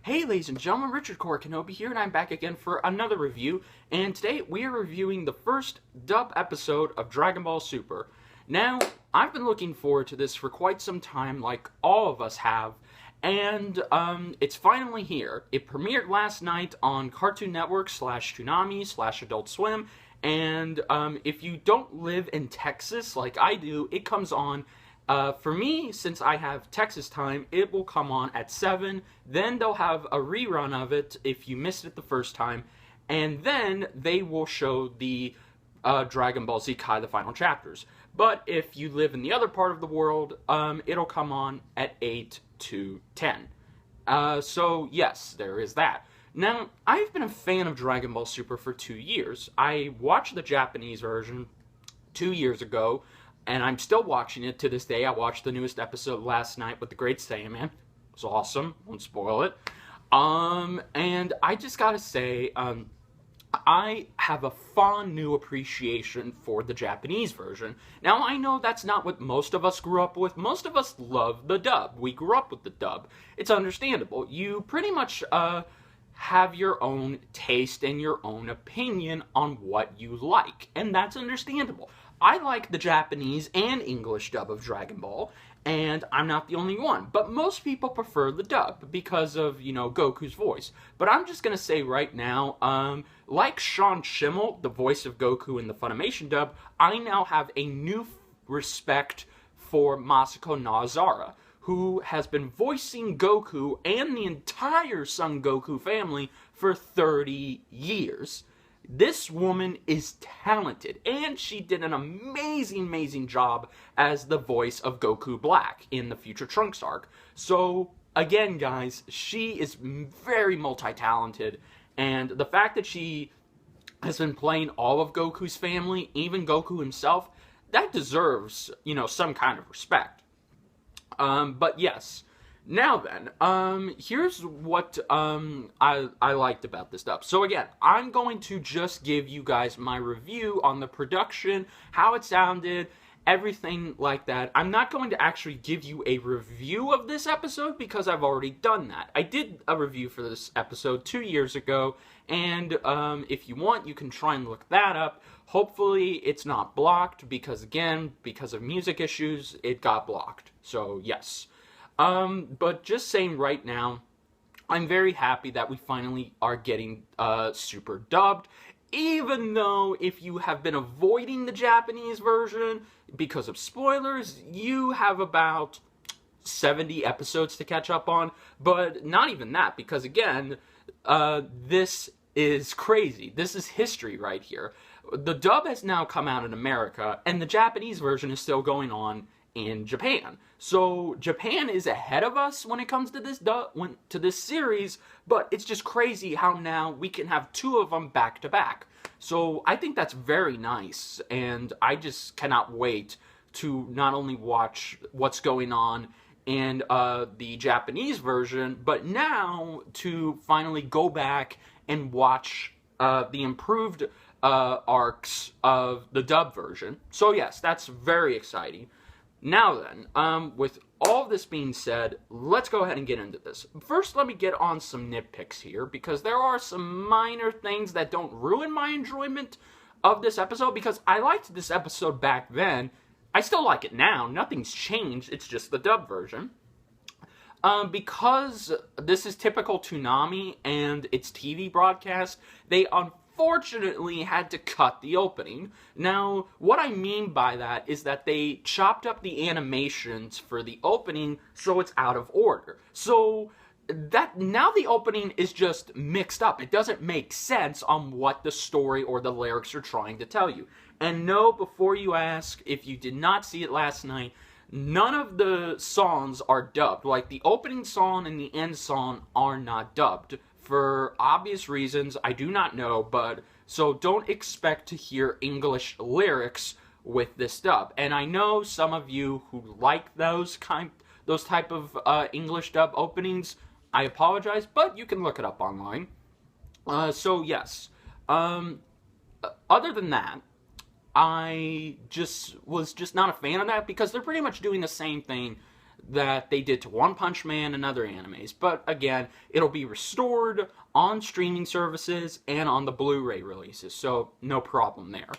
Hey ladies and gentlemen, Richard Core Kenobi here, and I'm back again for another review, and today we are reviewing the first dub episode of Dragon Ball Super. Now, I've been looking forward to this for quite some time, like all of us have, and it's finally here. It premiered last night on Cartoon Network / Toonami / Adult Swim, and if you don't live in Texas like I do, it comes on for me, since I have Texas time, it will come on at 7, then they'll have a rerun of it if you missed it the first time, and then they will show the Dragon Ball Z Kai, the final chapters. But if you live in the other part of the world, it'll come on at 8 to 10. So yes, there is that. Now, I've been a fan of Dragon Ball Super for 2 years. I watched the Japanese version 2 years ago, and I'm still watching it to this day. I watched the newest episode last night with the Great Saiyaman. It was awesome. Won't spoil it. And I just gotta say, I have a fond new appreciation for the Japanese version. Now, I know that's not what most of us grew up with. Most of us love the dub. We grew up with the dub. It's understandable. You pretty much, have your own taste and your own opinion on what you like, and that's understandable. I like the Japanese and English dub of Dragon Ball, and I'm not the only one, but most people prefer the dub because of, you know, Goku's voice. But I'm just gonna say right now, like Sean Schemmel, the voice of Goku in the Funimation dub, I now have a new respect for Masako Nohazara, who has been voicing Goku and the entire Son Goku family for 30 years. This woman is talented, and she did an amazing job as the voice of Goku Black in the Future Trunks arc. So, again, guys, she is very multi-talented, and the fact that she has been playing all of Goku's family, even Goku himself, that deserves, you know, some kind of respect. But yes. Now then, here's what I liked about this dub. So again, I'm going to just give you guys my review on the production, how it sounded, everything like that. I'm not going to actually give you a review of this episode because I've already done that. I did a review for this episode 2 years ago, and if you want, you can try and look that up. Hopefully, it's not blocked because, again, because of music issues, it got blocked. So, yes. But just saying right now, I'm very happy that we finally are getting, Super dubbed, even though if you have been avoiding the Japanese version because of spoilers, you have about 70 episodes to catch up on, but not even that, because again, this is crazy. This is history right here. The dub has now come out in America, and the Japanese version is still going on in Japan. So Japan is ahead of us when it comes to this series, but it's just crazy how now we can have two of them back to back. So I think that's very nice, and I just cannot wait to not only watch what's going on in the Japanese version, but now to finally go back and watch the improved arcs of the dub version. So yes, that's very exciting. Now then, with all this being said, let's go ahead and get into this. First, let me get on some nitpicks here, because there are some minor things that don't ruin my enjoyment of this episode, because I liked this episode back then. I still like it now. Nothing's changed. It's just the dub version. Because this is typical Toonami and its TV broadcast, they unfortunately had to cut the opening. Now, what I mean by that is that they chopped up the animations for the opening so it's out of order. So that now the opening is just mixed up. It doesn't make sense on what the story or the lyrics are trying to tell you. And no, before you ask, if you did not see it last night, none of the songs are dubbed. Like, the opening song and the end song are not dubbed. For obvious reasons, I do not know, but so don't expect to hear English lyrics with this dub. And I know some of you who like those type of English dub openings. I apologize, but you can look it up online. So yes. Other than that, I was just not a fan of that, because they're pretty much doing the same thing that they did to One Punch Man and other animes. But again, it'll be restored on streaming services and on the Blu-ray releases, so no problem there.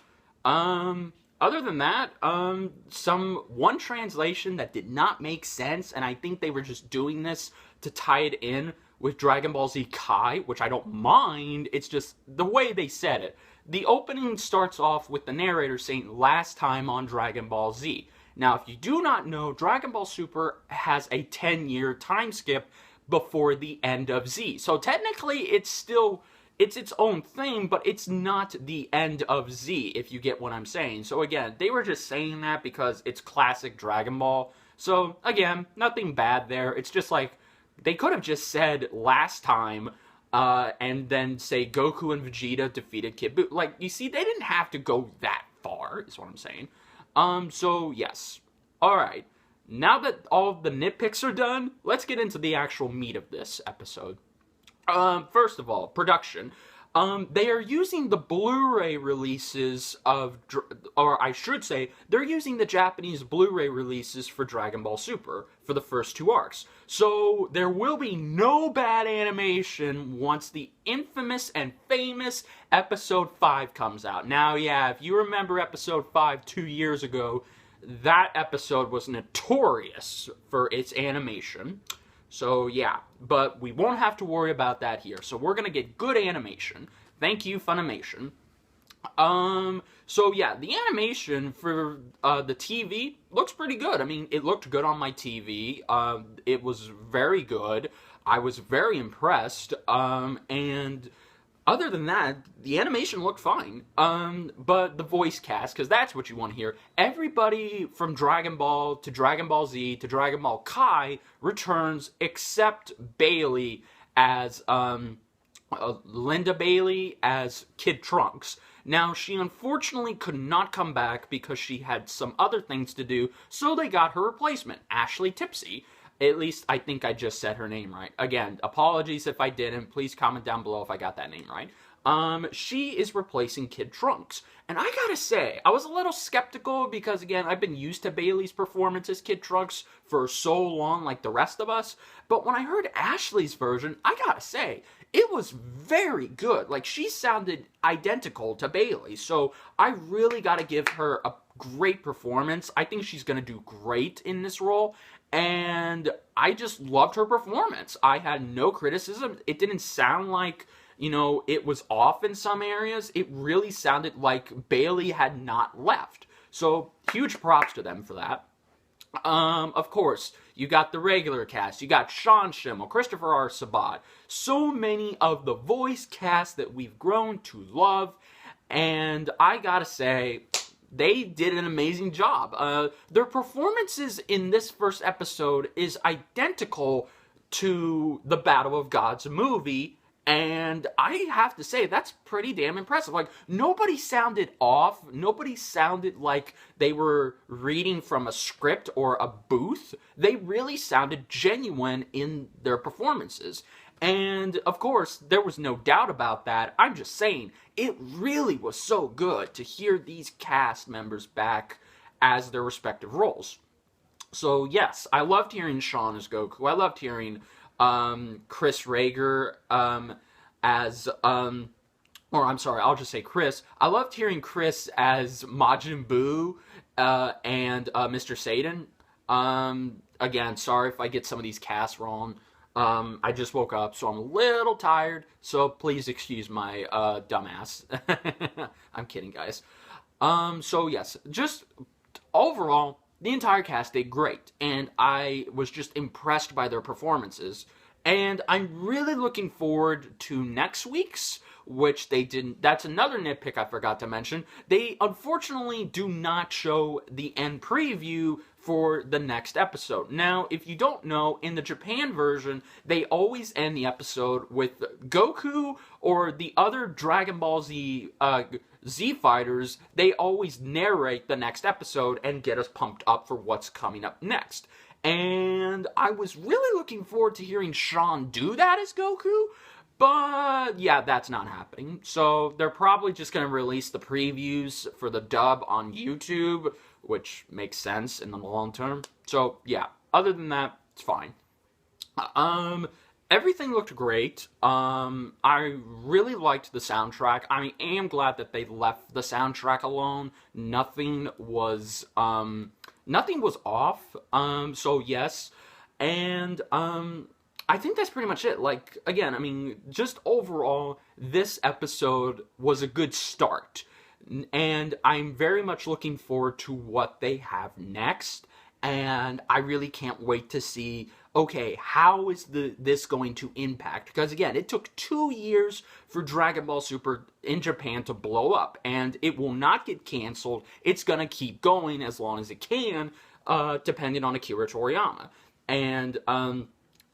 Other than that, one translation that did not make sense, and I think they were just doing this to tie it in with Dragon Ball Z Kai, which I don't mind, it's just the way they said it. The opening starts off with the narrator saying, "last time on Dragon Ball Z." Now, if you do not know, Dragon Ball Super has a 10-year time skip before the end of Z. So technically, it's its own thing, but it's not the end of Z, if you get what I'm saying. So again, they were just saying that because it's classic Dragon Ball. So again, nothing bad there. It's just like, they could have just said "last time," and then say Goku and Vegeta defeated Kid Buu. Like, you see, they didn't have to go that far, is what I'm saying. So yes. Alright. Now that all of the nitpicks are done, let's get into the actual meat of this episode. First of all, production. They are using the Blu-ray releases of, or I should say, they're using the Japanese Blu-ray releases for Dragon Ball Super for the first 2 arcs. So there will be no bad animation once the infamous and famous Episode 5 comes out. Now, yeah, if you remember Episode 5 2 years ago, that episode was notorious for its animation. So, yeah, but we won't have to worry about that here. So we're gonna get good animation. Thank you, Funimation. So yeah, the animation for the TV looks pretty good. I mean, it looked good on my TV. It was very good. I was very impressed. And other than that, the animation looked fine. But the voice cast, because that's what you want to hear. Everybody from Dragon Ball to Dragon Ball Z to Dragon Ball Kai returns except Bailey as, Linda Bailey as Kid Trunks. Now, she unfortunately could not come back because she had some other things to do, so they got her replacement, Ashley Tipsy. At least, I think I just said her name right. Again, apologies if I didn't. Please comment down below if I got that name right. She is replacing Kid Trunks. And I gotta say, I was a little skeptical because, again, I've been used to Bailey's performance as Kid Trunks for so long, like the rest of us. But when I heard Ashley's version, I gotta say, it was very good. Like, she sounded identical to Bailey. So I really gotta give her a great performance. I think she's gonna do great in this role. And I just loved her performance. I had no criticism. It didn't sound like, you know, it was off in some areas. It really sounded like Bailey had not left. So, huge props to them for that. Of course, you got the regular cast. You got Sean Schimmel, Christopher R. Sabat. So many of the voice cast that we've grown to love. And I gotta say, they did an amazing job. Their performances in this first episode is identical to the Battle of Gods movie, and I have to say, that's pretty damn impressive. Like, nobody sounded off. Nobody sounded like they were reading from a script or a booth. They really sounded genuine in their performances. And, of course, there was no doubt about that. I'm just saying, it really was so good to hear these cast members back as their respective roles. So, yes, I loved hearing Sean as Goku. I loved hearing Chris Rager as, or I'm sorry, I'll just say Chris. I loved hearing Chris as Majin Buu and Mr. Satan. Again, sorry if I get some of these casts wrong. I just woke up, so I'm a little tired, so please excuse my dumbass. I'm kidding, guys. So yes, just overall, the entire cast did great, and I was just impressed by their performances. And I'm really looking forward to next week's, which they didn't. That's another nitpick I forgot to mention. They unfortunately do not show the end preview for the next episode. Now, if you don't know, in the Japan version, they always end the episode with Goku or the other Dragon Ball Z Z fighters. They always narrate the next episode and get us pumped up for what's coming up next. And I was really looking forward to hearing Sean do that as Goku, but yeah, that's not happening. So they're probably just going to release the previews for the dub on YouTube, which makes sense in the long term. So yeah, other than that, it's fine. Everything looked great. I really liked the soundtrack. I am glad that they left the soundtrack alone. Nothing was off. So yes. And, I think that's pretty much it. Like, again, I mean, just overall, this episode was a good start. And I'm very much looking forward to what they have next. And I really can't wait to see, okay, how is this going to impact? Because again, it took 2 years for Dragon Ball Super in Japan to blow up, and it will not get canceled. It's gonna keep going as long as it can, depending on Akira Toriyama. And,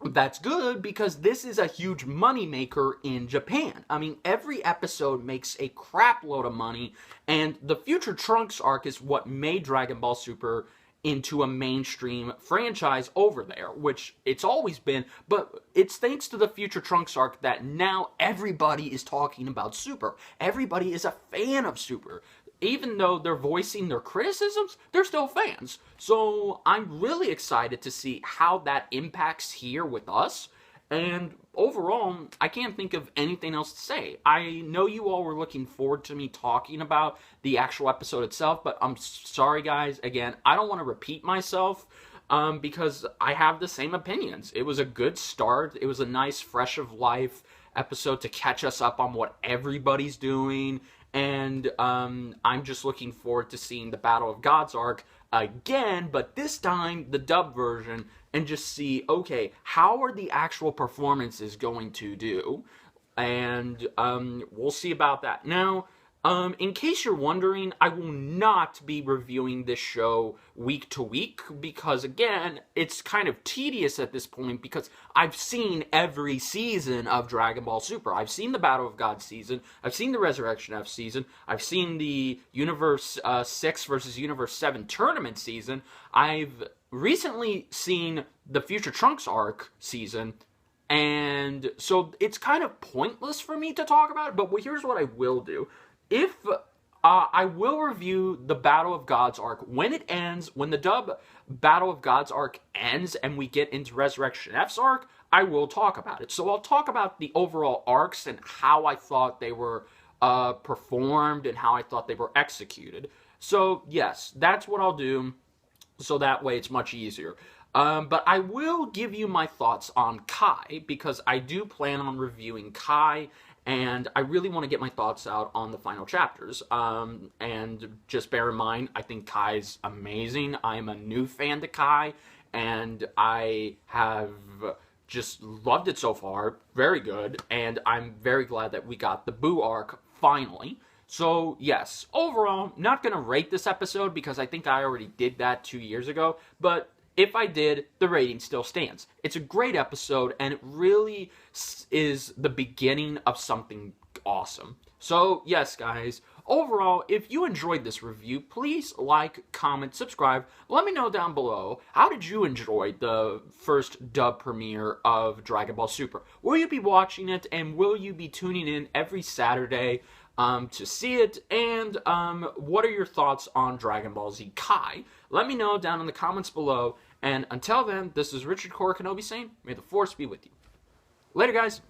that's good because this is a huge moneymaker in Japan. I mean, every episode makes a crap load of money, and the Future Trunks arc is what made Dragon Ball Super into a mainstream franchise over there, which it's always been, but it's thanks to the Future Trunks arc that now everybody is talking about Super. Everybody is a fan of Super. Even though they're voicing their criticisms, they're still fans. So I'm really excited to see how that impacts here with us. And overall, I can't think of anything else to say. I know you all were looking forward to me talking about the actual episode itself, but I'm sorry, guys. Again, I don't want to repeat myself because I have the same opinions. It was a good start. It was a nice, fresh of life episode to catch us up on what everybody's doing. And I'm just looking forward to seeing the Battle of Gods arc again, but this time the dub version, and just see, okay, how are the actual performances going to do? And we'll see about that. Now, in case you're wondering, I will not be reviewing this show week to week because, again, it's kind of tedious at this point because I've seen every season of Dragon Ball Super. I've seen the Battle of Gods season. I've seen the Resurrection F season. I've seen the Universe 6 versus Universe 7 tournament season. I've recently seen the Future Trunks arc season. And so it's kind of pointless for me to talk about it, but here's what I will do. If I will review the Battle of Gods arc when it ends, when the dub Battle of Gods arc ends and we get into Resurrection F's arc, I will talk about it. So I'll talk about the overall arcs and how I thought they were performed and how I thought they were executed. So yes, that's what I'll do, so that way it's much easier. But I will give you my thoughts on Kai, because I do plan on reviewing Kai, and I really want to get my thoughts out on the final chapters. And just bear in mind, I think Kai's amazing. I'm a new fan to Kai, and I have just loved it so far. Very good, and I'm very glad that we got the Boo arc finally. So, yes, overall, not going to rate this episode because I think I already did that 2 years ago, but if I did, the rating still stands. It's a great episode, and it really is the beginning of something awesome. So, yes, guys, overall, if you enjoyed this review, please like, comment, subscribe. Let me know down below, how did you enjoy the first dub premiere of Dragon Ball Super? Will you be watching it, and will you be tuning in every Saturday to see it? And what are your thoughts on Dragon Ball Z Kai? Let me know down in the comments below. And until then, this is Richard Core Kenobi saying, may the Force be with you. Later, guys.